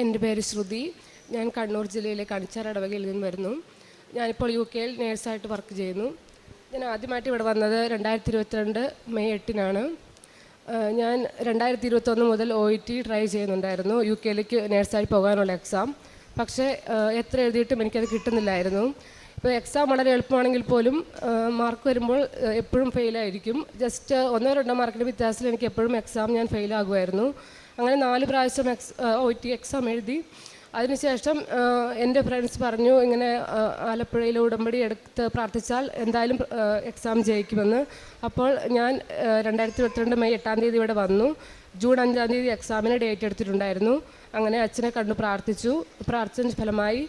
എൻ്റെ പേര് ശ്രുതി. ഞാൻ കണ്ണൂർ ജില്ലയിലെ കണിച്ചാർ ഇടവകയിൽ നിന്ന് വരുന്നു. ഞാനിപ്പോൾ UK-യിൽ നേഴ്സായിട്ട് വർക്ക് ചെയ്യുന്നു. ഞാൻ ആദ്യമായിട്ട് ഇവിടെ വന്നത് 2022 മെയ് 8-നാണ്. ഞാൻ 2021 മുതൽ OET ട്രൈ ചെയ്യുന്നുണ്ടായിരുന്നു, UK-യിലേക്ക് നേഴ്സായി പോകാനുള്ള എക്സാം. പക്ഷേ എത്ര എഴുതിയിട്ടും എനിക്കത് കിട്ടുന്നില്ലായിരുന്നു. ഇപ്പോൾ എക്സാം വളരെ എളുപ്പമാണെങ്കിൽ പോലും മാർക്ക് വരുമ്പോൾ എപ്പോഴും ഫെയിലായിരിക്കും. ജസ്റ്റ് 1-2 മാർക്കിൻ്റെ വ്യത്യാസത്തിൽ എനിക്ക് എപ്പോഴും എക്സാം ഞാൻ ഫെയിലാകുമായിരുന്നു. അങ്ങനെ 4 പ്രാവശ്യം OET എക്സാം എഴുതി. അതിനുശേഷം എൻ്റെ ഫ്രണ്ട്സ് പറഞ്ഞു, ഇങ്ങനെ ആലപ്പുഴയിൽ ഉടമ്പടി എടുത്ത് പ്രാർത്ഥിച്ചാൽ എന്തായാലും എക്സാം ജയിക്കുമെന്ന്. അപ്പോൾ ഞാൻ 2022 മെയ് 8 ഇവിടെ വന്നു. ജൂൺ 5 എക്സാമിന് ഡേറ്റ് എടുത്തിട്ടുണ്ടായിരുന്നു. അങ്ങനെ അച്ഛനെ കണ്ടു പ്രാർത്ഥിച്ചു. പ്രാർത്ഥിച്ചതിന് ഫലമായി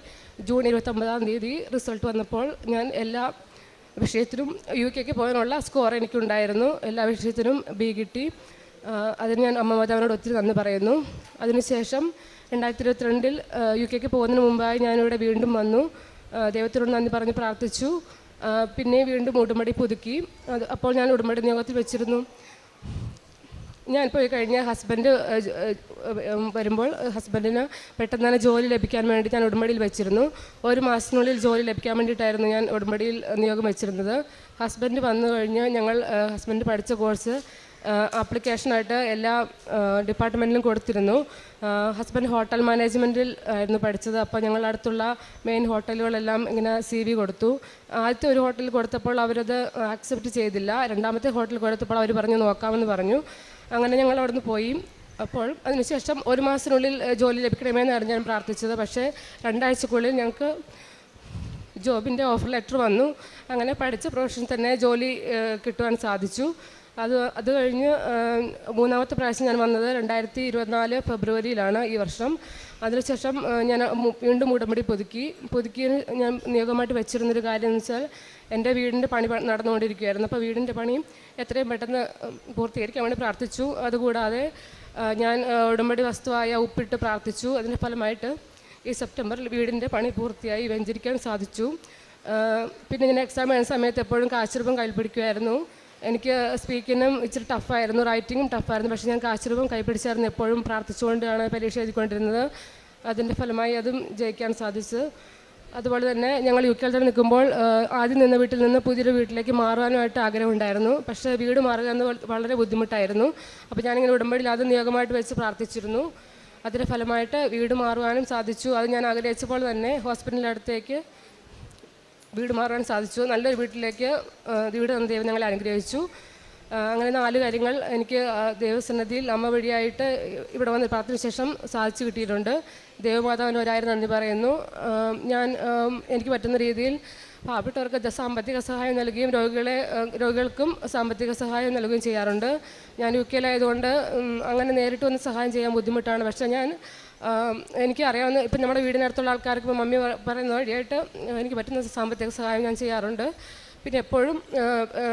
ജൂൺ 29 റിസൾട്ട് വന്നപ്പോൾ ഞാൻ എല്ലാ വിഷയത്തിലും UK-ക്ക് പോകാനുള്ള സ്കോർ എനിക്കുണ്ടായിരുന്നു. എല്ലാ വിഷയത്തിനും B കിട്ടി. അതിന് ഞാൻ അമ്മ മാതാവിനോട് ഒത്തിരി നന്ദി പറയുന്നു. അതിനുശേഷം 2022 UK-ക്ക് പോകുന്നതിന് മുമ്പായി ഞാനിവിടെ വീണ്ടും വന്നു. ദൈവത്തിനോട് നന്ദി പറഞ്ഞ് പ്രാർത്ഥിച്ചു. പിന്നെ വീണ്ടും ഉടമ്പടി പുതുക്കി. അപ്പോൾ ഞാൻ ഉടമ്പടി നിയോഗത്തിൽ വെച്ചിരുന്നു. ഞാൻ പോയി കഴിഞ്ഞ് ഹസ്ബൻഡ് വരുമ്പോൾ ഹസ്ബൻഡിന് പെട്ടെന്ന് തന്നെ ജോലി ലഭിക്കാൻ വേണ്ടി ഞാൻ ഉടമ്പടിയിൽ വെച്ചിരുന്നു. 1 മാസത്തിനുള്ളിൽ ജോലി ലഭിക്കാൻ വേണ്ടിയിട്ടായിരുന്നു ഞാൻ ഉടമ്പടിയിൽ നിയോഗം വെച്ചിരുന്നത്. ഹസ്ബൻഡ് വന്നു കഴിഞ്ഞ് ഹസ്ബൻഡ് പഠിച്ച കോഴ്സ് ആപ്ലിക്കേഷനായിട്ട് എല്ലാ ഡിപ്പാർട്ട്മെൻറ്റിലും കൊടുത്തിരുന്നു. ഹസ്ബൻഡ് ഹോട്ടൽ മാനേജ്മെൻറ്റിൽ ആയിരുന്നു പഠിച്ചത്. അപ്പോൾ ഞങ്ങൾ അടുത്തുള്ള മെയിൻ ഹോട്ടലുകളെല്ലാം ഇങ്ങനെ CV കൊടുത്തു. ആദ്യത്തെ ഒരു ഹോട്ടലിൽ കൊടുത്തപ്പോൾ അവരത് ആക്സെപ്റ്റ് ചെയ്തില്ല. രണ്ടാമത്തെ ഹോട്ടലിൽ കൊടുത്തപ്പോൾ അവർ പറഞ്ഞു നോക്കാമെന്ന് പറഞ്ഞു. അങ്ങനെ ഞങ്ങൾ അവിടെ നിന്ന് പോയി. അപ്പോൾ അതിനുശേഷം 1 മാസത്തിനുള്ളിൽ ജോലി ലഭിക്കണമെന്നായിരുന്നു ഞാൻ പ്രാർത്ഥിച്ചത്. പക്ഷേ 2 ആഴ്ചക്കുള്ളിൽ ഞങ്ങൾക്ക് ജോബിൻ്റെ ഓഫർ ലെറ്റർ വന്നു. അങ്ങനെ പഠിച്ച പ്രൊഫഷനിൽ തന്നെ ജോലി കിട്ടുവാൻ സാധിച്ചു. അത് കഴിഞ്ഞ് 3-ാമത്തെ പ്രാവശ്യം ഞാൻ വന്നത് 2024 ഫെബ്രുവരിയിലാണ് ഈ വർഷം. അതിനുശേഷം ഞാൻ വീണ്ടും ഉടമ്പടി പുതുക്കി. ഞാൻ നിയോഗമായിട്ട് വെച്ചിരുന്നൊരു കാര്യം എന്ന് വെച്ചാൽ എൻ്റെ വീടിൻ്റെ പണി നടന്നുകൊണ്ടിരിക്കുകയായിരുന്നു. അപ്പോൾ വീടിൻ്റെ പണി എത്രയും പെട്ടെന്ന് പൂർത്തീകരിക്കാൻ വേണ്ടി പ്രാർത്ഥിച്ചു. അതുകൂടാതെ ഞാൻ ഉടമ്പടി വസ്തുവായ ഉപ്പിട്ട് പ്രാർത്ഥിച്ചു. അതിൻ്റെ ഫലമായിട്ട് ഈ സെപ്റ്റംബറിൽ വീടിൻ്റെ പണി പൂർത്തിയായി വെഞ്ചരിക്കാൻ സാധിച്ചു. പിന്നെ ഞാൻ എക്സാം എഴുതുന്ന സമയത്ത് എപ്പോഴും കാശുരൂപം കയ്യിൽ പിടിക്കുമായിരുന്നു. എനിക്ക് സ്പീക്കിങ്ങും ഇച്ചിരി ടഫായിരുന്നു, റൈറ്റിങ്ങും ടഫായിരുന്നു. പക്ഷേ ഞാൻ കാശുരൂപം കൈപ്പിടിച്ചായിരുന്നു എപ്പോഴും പ്രാർത്ഥിച്ചുകൊണ്ടാണ് പരീക്ഷ എഴുതിക്കൊണ്ടിരുന്നത്. അതിൻ്റെ ഫലമായി അതും ജയിക്കാൻ സാധിച്ചു. അതുപോലെ തന്നെ ഞങ്ങൾ UK-യിൽ തന്നെ നിൽക്കുമ്പോൾ ആദ്യം നിന്ന വീട്ടിൽ നിന്ന് പുതിയൊരു വീട്ടിലേക്ക് മാറാനുമായിട്ട് ആഗ്രഹമുണ്ടായിരുന്നു. പക്ഷേ വീട് മാറുക എന്ന് വളരെ ബുദ്ധിമുട്ടായിരുന്നു. അപ്പോൾ ഞാനിങ്ങനെ ഉടമ്പടിയിൽ അത് നിയോഗമായിട്ട് വെച്ച് പ്രാർത്ഥിച്ചിരുന്നു. അതിൻ്റെ ഫലമായിട്ട് വീട് മാറുവാനും സാധിച്ചു. അത് ഞാൻ ആഗ്രഹിച്ചപ്പോൾ തന്നെ ഹോസ്പിറ്റലിൻ്റെ അടുത്തേക്ക് വീട് മാറാൻ സാധിച്ചു. നല്ലൊരു വീട്ടിലേക്ക് വീട് തന്ന ദൈവം ഞങ്ങളെ അനുഗ്രഹിച്ചു. അങ്ങനെ 4 കാര്യങ്ങൾ എനിക്ക് ദൈവസന്നിധിയിൽ അമ്മ വഴിയായിട്ട് ഇവിടെ വന്ന് പ്രാർത്ഥനയ്ക്ക് ശേഷം സാധിച്ചു കിട്ടിയിട്ടുണ്ട്. ദൈവമാതാവിന് 1000 നന്ദി പറയുന്നു. ഞാൻ എനിക്ക് പറ്റുന്ന രീതിയിൽ പാവപ്പെട്ടവർക്ക് സാമ്പത്തിക സഹായം നൽകുകയും രോഗികൾക്കും സാമ്പത്തിക സഹായം നൽകുകയും ചെയ്യാറുണ്ട്. ഞാൻ UK-യിലായതുകൊണ്ട് അങ്ങനെ നേരിട്ട് വന്ന് സഹായം ചെയ്യാൻ ബുദ്ധിമുട്ടാണ്. പക്ഷേ എനിക്ക് അറിയാവുന്ന ഇപ്പം നമ്മുടെ വീടിനടുത്തുള്ള ആൾക്കാർക്ക് ഇപ്പോൾ മമ്മി പറയുന്ന വഴിയായിട്ട് എനിക്ക് പറ്റുന്ന സാമ്പത്തിക സഹായം ഞാൻ ചെയ്യാറുണ്ട്. പിന്നെ എപ്പോഴും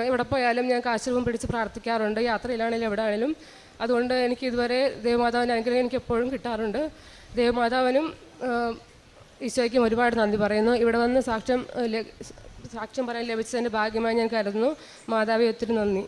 എവിടെ പോയാലും ഞാൻ കാശുരൂപം പിടിച്ച് പ്രാർത്ഥിക്കാറുണ്ട്, യാത്രയിലാണെങ്കിലും എവിടെ ആണെങ്കിലും. അതുകൊണ്ട് എനിക്ക് ഇതുവരെ ദൈവമാതാവിൻ്റെ അനുഗ്രഹം എനിക്ക് എപ്പോഴും കിട്ടാറുണ്ട്. ദൈവമാതാവിനും ഈശോയ്ക്കും ഒരുപാട് നന്ദി പറയുന്നു. ഇവിടെ വന്ന് സാക്ഷ്യം പറയാൻ ലഭിച്ചതിൻ്റെ ഭാഗ്യമായി ഞാൻ കരുതുന്നു. മാതാവേ ഒത്തിരി നന്ദി.